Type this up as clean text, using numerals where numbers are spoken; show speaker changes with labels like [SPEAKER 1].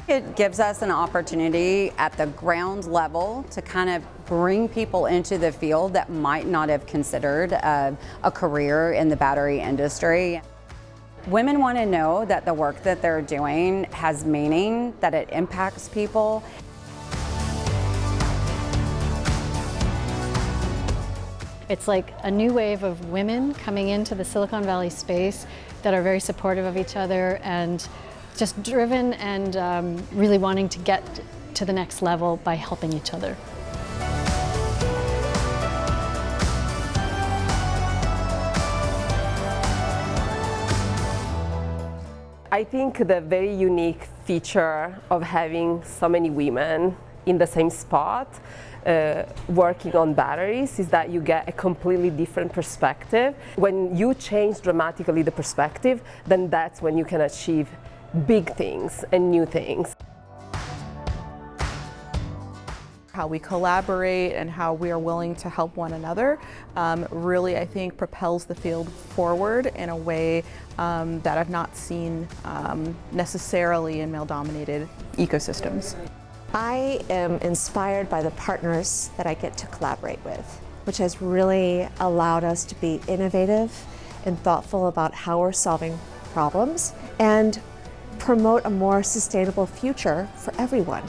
[SPEAKER 1] It gives us an opportunity at the ground level to kind of bring people into the field that might not have considered a career in the battery industry. Women want to know that the work that they're doing has meaning, that it impacts people.
[SPEAKER 2] It's like a new wave of women coming into the Silicon Valley space that are very supportive of each other and just driven and really wanting to get to the next level by helping each other.
[SPEAKER 3] I think the very unique feature of having so many women in the same spot working on batteries is that you get a completely different perspective. When you change dramatically the perspective, then that's when you can achieve big things and new things.
[SPEAKER 4] How we collaborate and how we are willing to help one another really, I think, propels the field forward in a way that I've not seen necessarily in male-dominated ecosystems.
[SPEAKER 5] I am inspired by the partners that I get to collaborate with, which has really allowed us to be innovative and thoughtful about how we're solving problems and promote a more sustainable future for everyone.